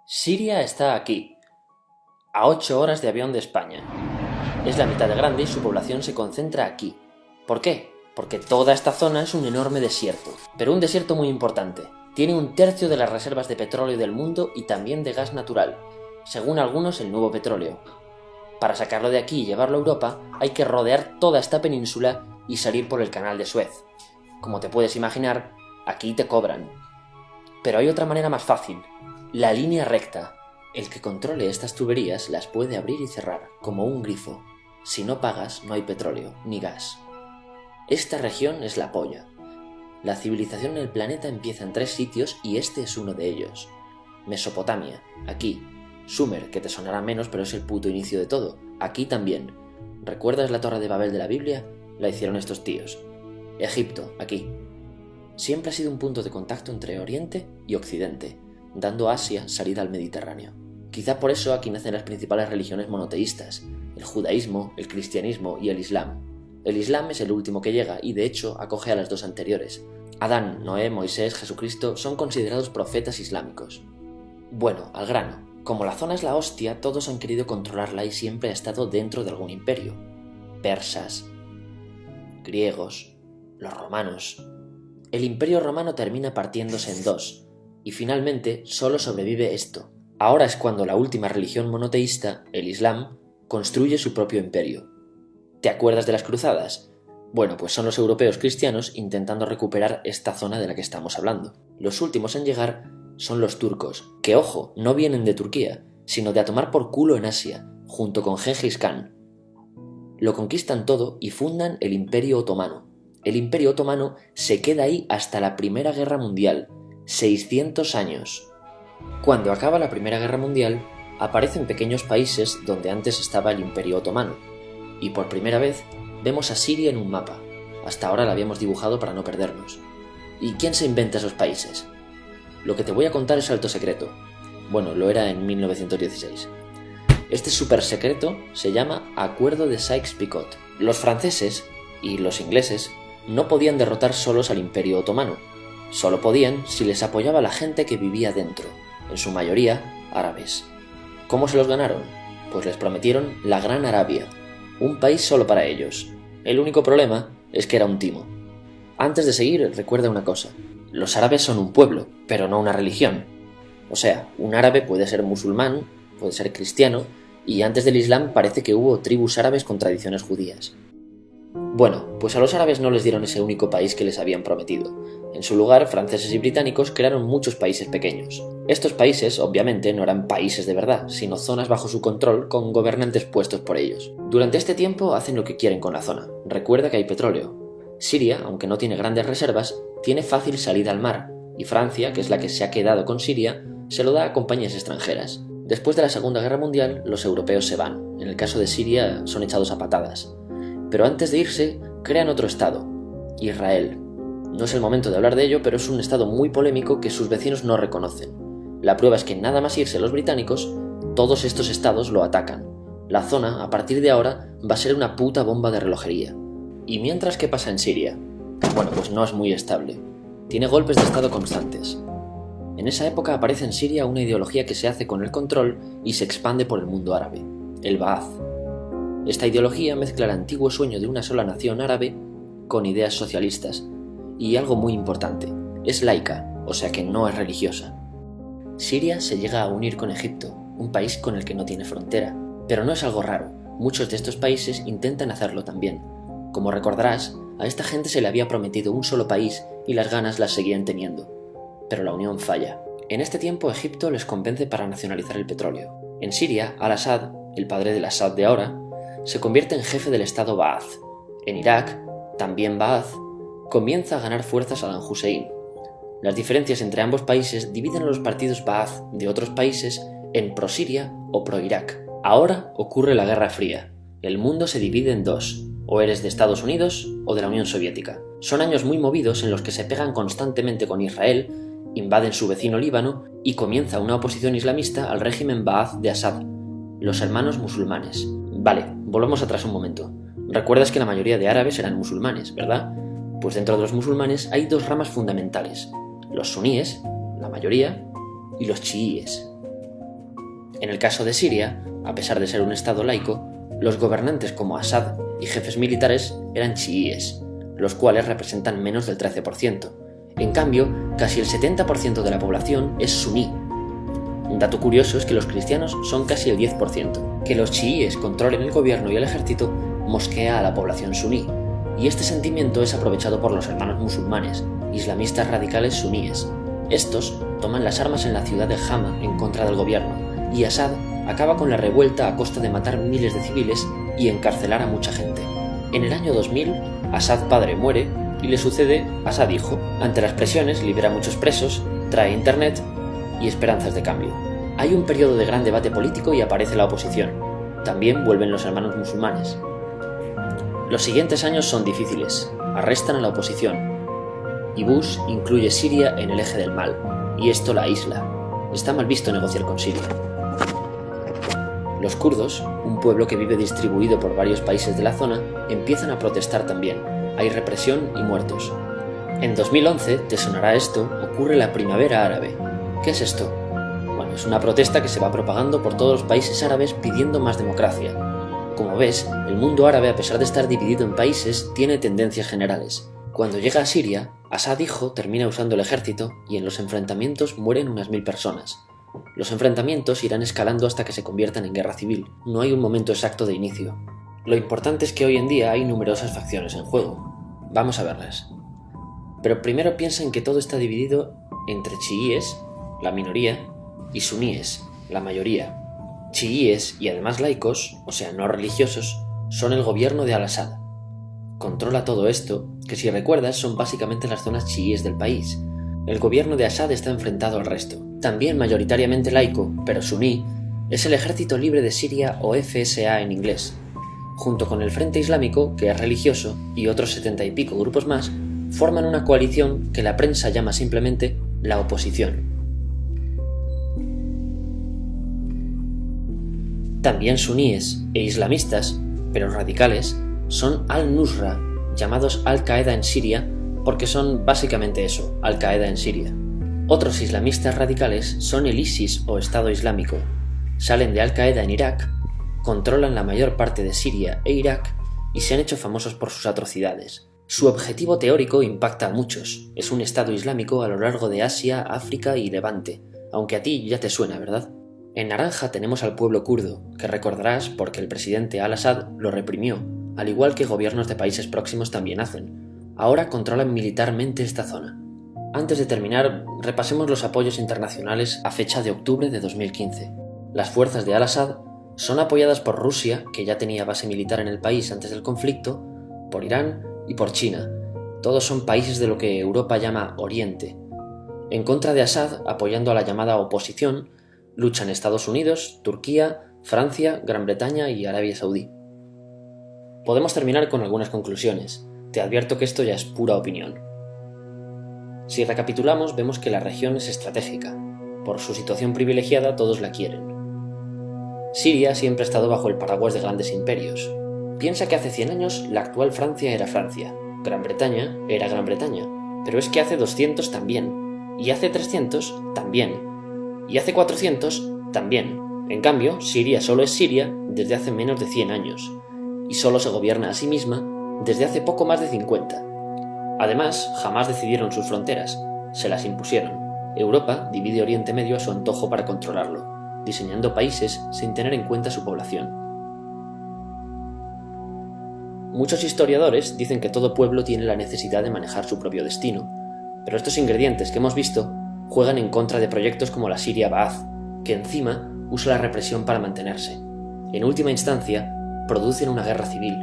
Siria está aquí, a 8 horas de avión de España. Es la mitad de grande y su población se concentra aquí. ¿Por qué? Porque toda esta zona es un enorme desierto, pero un desierto muy importante. Tiene 1/3 de las reservas de petróleo del mundo y también de gas natural, según algunos el nuevo petróleo. Para sacarlo de aquí y llevarlo a Europa, hay que rodear toda esta península y salir por el canal de Suez. Como te puedes imaginar, aquí te cobran. Pero hay otra manera más fácil, la línea recta. El que controle estas tuberías las puede abrir y cerrar, como un grifo. Si no pagas, no hay petróleo, ni gas. Esta región es la polla. La civilización en el planeta empieza en 3 sitios y este es uno de ellos. Mesopotamia, aquí. Sumer, que te sonará menos, pero es el puto inicio de todo. Aquí también. ¿Recuerdas la Torre de Babel de la Biblia? La hicieron estos tíos. Egipto, aquí. Siempre ha sido un punto de contacto entre Oriente y Occidente, dando a Asia salida al Mediterráneo. Quizá por eso aquí nacen las principales religiones monoteístas, el judaísmo, el cristianismo y el islam. El islam es el último que llega y de hecho acoge a las 2 anteriores. Adán, Noé, Moisés, Jesucristo son considerados profetas islámicos. Bueno, al grano. Como la zona es la hostia, todos han querido controlarla y siempre ha estado dentro de algún imperio. Persas, griegos, los romanos. El imperio romano termina partiéndose en 2, y finalmente solo sobrevive esto. Ahora es cuando la última religión monoteísta, el Islam, construye su propio imperio. ¿Te acuerdas de las cruzadas? Bueno, pues son los europeos cristianos intentando recuperar esta zona de la que estamos hablando. Los últimos en llegar son los turcos, que ojo, no vienen de Turquía, sino de a tomar por culo en Asia, junto con Gengis Khan. Lo conquistan todo y fundan el Imperio Otomano. El Imperio Otomano se queda ahí hasta la Primera Guerra Mundial, 600 años. Cuando acaba la Primera Guerra Mundial, aparecen pequeños países donde antes estaba el Imperio Otomano, y por primera vez vemos a Siria en un mapa. Hasta ahora la habíamos dibujado para no perdernos. ¿Y quién se inventa esos países? Lo que te voy a contar es alto secreto. Bueno, lo era en 1916. Este súper secreto se llama Acuerdo de Sykes-Picot. Los franceses y los ingleses no podían derrotar solos al Imperio Otomano. Solo podían si les apoyaba la gente que vivía dentro, en su mayoría árabes. ¿Cómo se los ganaron? Pues les prometieron la Gran Arabia, un país solo para ellos. El único problema es que era un timo. Antes de seguir, recuerda una cosa. Los árabes son un pueblo, pero no una religión. O sea, un árabe puede ser musulmán, puede ser cristiano, y antes del Islam parece que hubo tribus árabes con tradiciones judías. Bueno, pues a los árabes no les dieron ese único país que les habían prometido. En su lugar, franceses y británicos crearon muchos países pequeños. Estos países, obviamente, no eran países de verdad, sino zonas bajo su control con gobernantes puestos por ellos. Durante este tiempo hacen lo que quieren con la zona. Recuerda que hay petróleo. Siria, aunque no tiene grandes reservas, tiene fácil salida al mar, y Francia, que es la que se ha quedado con Siria, se lo da a compañías extranjeras. Después de la Segunda Guerra Mundial, los europeos se van. En el caso de Siria, son echados a patadas. Pero antes de irse, crean otro estado, Israel. No es el momento de hablar de ello, pero es un estado muy polémico que sus vecinos no reconocen. La prueba es que nada más irse los británicos, todos estos estados lo atacan. La zona, a partir de ahora, va a ser una puta bomba de relojería. ¿Y mientras qué pasa en Siria? Bueno, pues no es muy estable. Tiene golpes de estado constantes. En esa época aparece en Siria una ideología que se hace con el control y se expande por el mundo árabe, el Ba'ath. Esta ideología mezcla el antiguo sueño de una sola nación árabe con ideas socialistas. Y algo muy importante, es laica, o sea que no es religiosa. Siria se llega a unir con Egipto, un país con el que no tiene frontera. Pero no es algo raro, muchos de estos países intentan hacerlo también. Como recordarás, a esta gente se le había prometido un solo país y las ganas las seguían teniendo. Pero la unión falla. En este tiempo Egipto les convence para nacionalizar el petróleo. En Siria, Al-Assad, el padre del Assad de ahora, se convierte en jefe del estado Ba'ath. En Irak, también Ba'ath, comienza a ganar fuerza Saddam Hussein. Las diferencias entre ambos países dividen a los partidos Ba'ath de otros países en pro-Siria o pro-Irak. Ahora ocurre la Guerra Fría. El mundo se divide en 2. O eres de Estados Unidos o de la Unión Soviética. Son años muy movidos en los que se pegan constantemente con Israel, invaden su vecino Líbano y comienza una oposición islamista al régimen Ba'ath de Assad, los hermanos musulmanes. Vale, volvamos atrás un momento. Recuerdas que la mayoría de árabes eran musulmanes, ¿verdad? Pues dentro de los musulmanes hay 2 ramas fundamentales, los suníes, la mayoría, y los chiíes. En el caso de Siria, a pesar de ser un estado laico, los gobernantes como Assad y jefes militares eran chiíes, los cuales representan menos del 13%. En cambio, casi el 70% de la población es suní. Un dato curioso es que los cristianos son casi el 10%. Que los chiíes controlen el gobierno y el ejército mosquea a la población suní, y este sentimiento es aprovechado por los hermanos musulmanes, islamistas radicales suníes. Estos toman las armas en la ciudad de Hama en contra del gobierno, y Assad acaba con la revuelta a costa de matar miles de civiles y encarcelar a mucha gente. En el año 2000, Assad padre muere y le sucede Assad hijo. Ante las presiones libera a muchos presos, trae internet y esperanzas de cambio. Hay un periodo de gran debate político y aparece la oposición. También vuelven los hermanos musulmanes. Los siguientes años son difíciles. Arrestan a la oposición. Y Bush incluye Siria en el eje del mal, y esto la aísla. Está mal visto negociar con Siria. Los kurdos, un pueblo que vive distribuido por varios países de la zona, empiezan a protestar también. Hay represión y muertos. En 2011, te sonará esto, ocurre la Primavera Árabe. ¿Qué es esto? Bueno, es una protesta que se va propagando por todos los países árabes pidiendo más democracia. Como ves, el mundo árabe, a pesar de estar dividido en países, tiene tendencias generales. Cuando llega a Siria, Assad hijo termina usando el ejército y en los enfrentamientos mueren unas 1000 personas. Los enfrentamientos irán escalando hasta que se conviertan en guerra civil. No hay un momento exacto de inicio. Lo importante es que hoy en día hay numerosas facciones en juego. Vamos a verlas. Pero primero piensa en que todo está dividido entre chiíes, la minoría, y suníes, la mayoría. Chiíes y además laicos, o sea, no religiosos, son el gobierno de Al-Assad. Controla todo esto, que si recuerdas son básicamente las zonas chiíes del país. El gobierno de Assad está enfrentado al resto. También mayoritariamente laico, pero suní, es el Ejército Libre de Siria o FSA en inglés. Junto con el Frente Islámico, que es religioso, y otros 70 y pico grupos más, forman una coalición que la prensa llama simplemente la oposición. También suníes e islamistas, pero radicales, son Al-Nusra, llamados Al-Qaeda en Siria, porque son básicamente eso, Al-Qaeda en Siria. Otros islamistas radicales son el ISIS o Estado Islámico. Salen de Al-Qaeda en Irak, controlan la mayor parte de Siria e Irak y se han hecho famosos por sus atrocidades. Su objetivo teórico impacta a muchos. Es un Estado Islámico a lo largo de Asia, África y Levante, aunque a ti ya te suena, ¿verdad? En naranja tenemos al pueblo kurdo, que recordarás porque el presidente Al-Assad lo reprimió, al igual que gobiernos de países próximos también hacen. Ahora controlan militarmente esta zona. Antes de terminar, repasemos los apoyos internacionales a fecha de octubre de 2015. Las fuerzas de Al-Assad son apoyadas por Rusia, que ya tenía base militar en el país antes del conflicto, por Irán y por China. Todos son países de lo que Europa llama Oriente. En contra de Assad, apoyando a la llamada oposición, luchan Estados Unidos, Turquía, Francia, Gran Bretaña y Arabia Saudí. Podemos terminar con algunas conclusiones. Te advierto que esto ya es pura opinión. Si recapitulamos, vemos que la región es estratégica. Por su situación privilegiada, todos la quieren. Siria siempre ha estado bajo el paraguas de grandes imperios. Piensa que hace 100 años la actual Francia era Francia, Gran Bretaña era Gran Bretaña, pero es que hace 200 también, y hace 300 también, y hace 400 también. En cambio, Siria solo es Siria desde hace menos de 100 años, y solo se gobierna a sí misma desde hace poco más de 50. Además, jamás decidieron sus fronteras, se las impusieron. Europa divide Oriente Medio a su antojo para controlarlo, diseñando países sin tener en cuenta su población. Muchos historiadores dicen que todo pueblo tiene la necesidad de manejar su propio destino, pero estos ingredientes que hemos visto juegan en contra de proyectos como la Siria Ba'ath, que encima usa la represión para mantenerse. En última instancia, producen una guerra civil.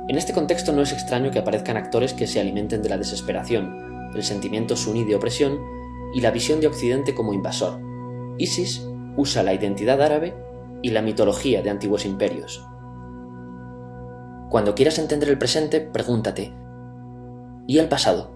En este contexto no es extraño que aparezcan actores que se alimenten de la desesperación, el sentimiento suní de opresión y la visión de Occidente como invasor. ISIS usa la identidad árabe y la mitología de antiguos imperios. Cuando quieras entender el presente, pregúntate: ¿y el pasado?